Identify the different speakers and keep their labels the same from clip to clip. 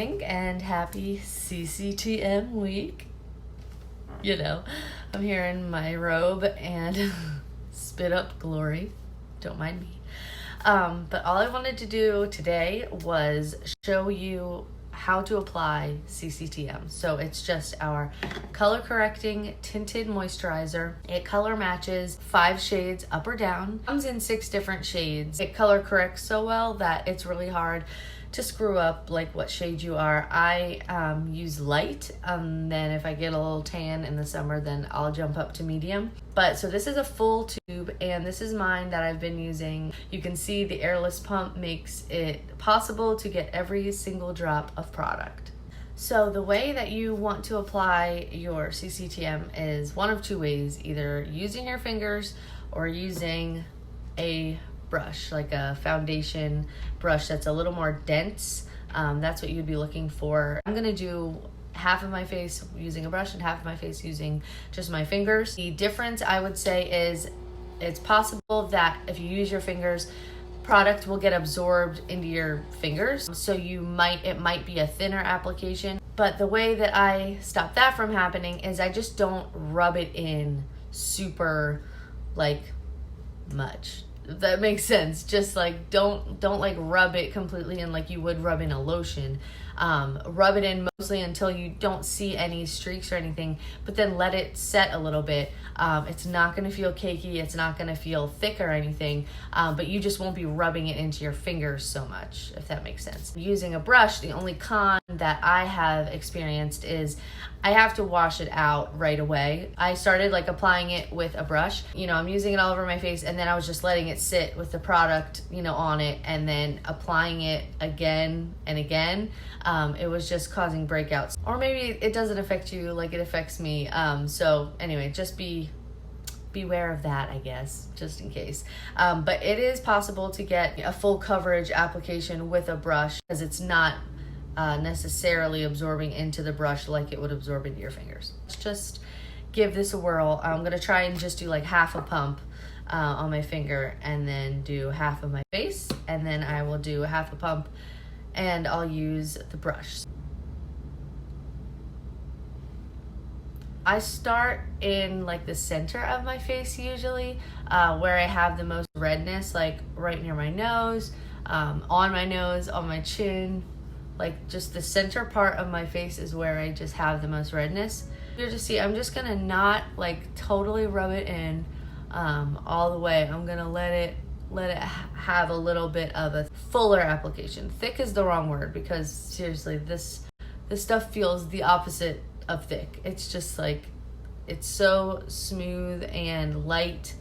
Speaker 1: morning and happy CCTM week. You know, I'm here in my robe and spit up glory. Don't mind me. But all I wanted to do today was show you how to apply CCTM. So it's just our color correcting tinted moisturizer. It color matches 5 shades up or down. Comes in 6 different shades. It color corrects so well that it's really hard to screw up like what shade you are. I use light, then if I get a little tan in the summer, then I'll jump up to medium. But so this is a full tube, and this is mine that I've been using. You can see the airless pump makes it possible to get every single drop of product. So the way that you want to apply your CCTM is one of 2 ways, either using your fingers or using a brush, like a foundation brush that's a little more dense. That's what you'd be looking for. I'm gonna do half of my face using a brush and half of my face using just my fingers. The difference, I would say, is it's possible that if you use your fingers, product will get absorbed into your fingers, so it might be a thinner application. But the way that I stop that from happening is I just don't rub it in super like much. If that makes sense. Just like don't like rub it completely in like you would rub in a lotion. Rub it in mostly until you don't see any streaks or anything, but then let it set a little bit. It's not going to feel cakey, it's not going to feel thick or anything, but you just won't be rubbing it into your fingers so much, if that makes sense. Using a brush, the only con that I have experienced is I have to wash it out right away. I started like applying it with a brush. You know, I'm using it all over my face, and then I was just letting it sit with the product, you know, on it, and then applying it again and again. It was just causing breakouts. Or maybe it doesn't affect you like it affects me. So anyway, just beware of that, I guess, just in case. But it is possible to get a full coverage application with a brush, because it's not necessarily absorbing into the brush like it would absorb into your fingers. Let's just give this a whirl. I'm gonna try and just do like half a pump on my finger, and then do half of my face, and then I will do half a pump and I'll use the brush. I start in like the center of my face usually, where I have the most redness, like right near my nose, on my chin. Like just the center part of my face is where I just have the most redness. You'll just see, I'm just gonna not like totally rub it in all the way. I'm gonna let it have a little bit of a fuller application. Thick is the wrong word, because seriously, this stuff feels the opposite of thick. It's just like, it's so smooth and light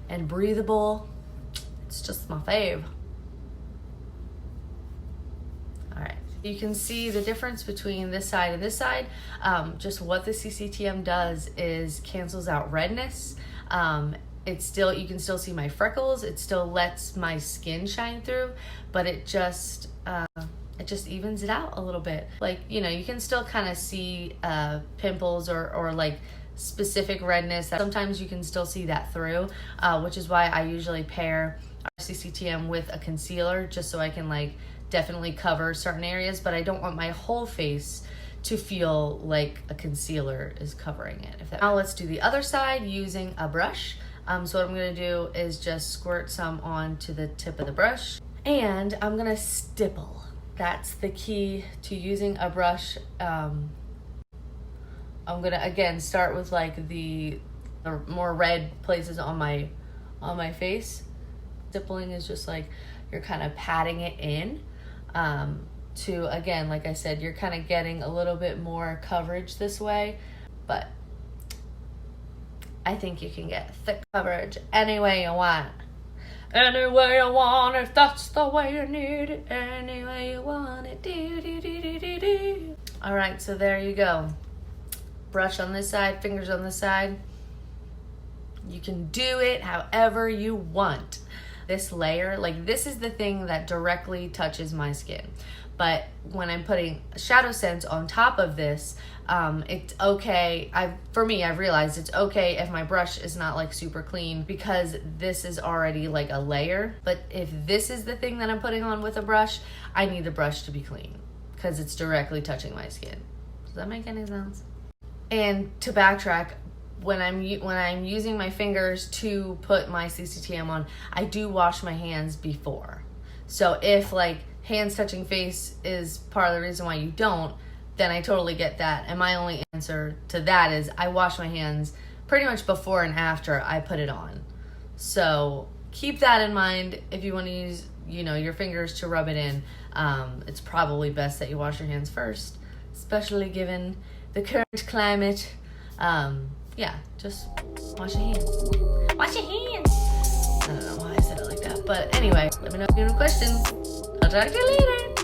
Speaker 1: and breathable. It's just my fave. All right. You can see the difference between this side and this side. Just what the CCTM does is cancels out redness. You can still see my freckles. It still lets my skin shine through, but it just evens it out a little bit. Like, you know, you can still kind of see pimples or like specific redness. Sometimes you can still see that through, which is why I usually pair our CCTM with a concealer, just so I can like definitely cover certain areas, but I don't want my whole face to feel like a concealer is covering it. Now let's do the other side using a brush. So what I'm gonna do is just squirt some onto the tip of the brush, and I'm gonna stipple. That's the key to using a brush. I'm gonna again start with like the more red places on my face. Stippling is just like you're kind of patting it in to, again, like I said, you're kind of getting a little bit more coverage this way, but I think you can get thick coverage any way you want. Any way you want, if that's the way you need it. Any way you want it. Do. All right, so there you go. Brush on this side, fingers on this side. You can do it however you want. This layer, like this is the thing that directly touches my skin. But when I'm putting shadow scents on top of this, it's okay. For me, I've realized it's okay if my brush is not like super clean, because this is already like a layer. But if this is the thing that I'm putting on with a brush, I need the brush to be clean, because it's directly touching my skin. Does that make any sense? And to backtrack, when I'm using my fingers to put my CCTM on, I do wash my hands before. So if like hands touching face is part of the reason why you don't, then I totally get that. And my only answer to that is I wash my hands pretty much before and after I put it on. So keep that in mind if you want to use, you know, your fingers to rub it in. It's probably best that you wash your hands first, especially given the current climate. Yeah, just wash your hands. Wash your hands. I don't know why I said it like that, but anyway, let me know if you have any questions. I'll talk to you later.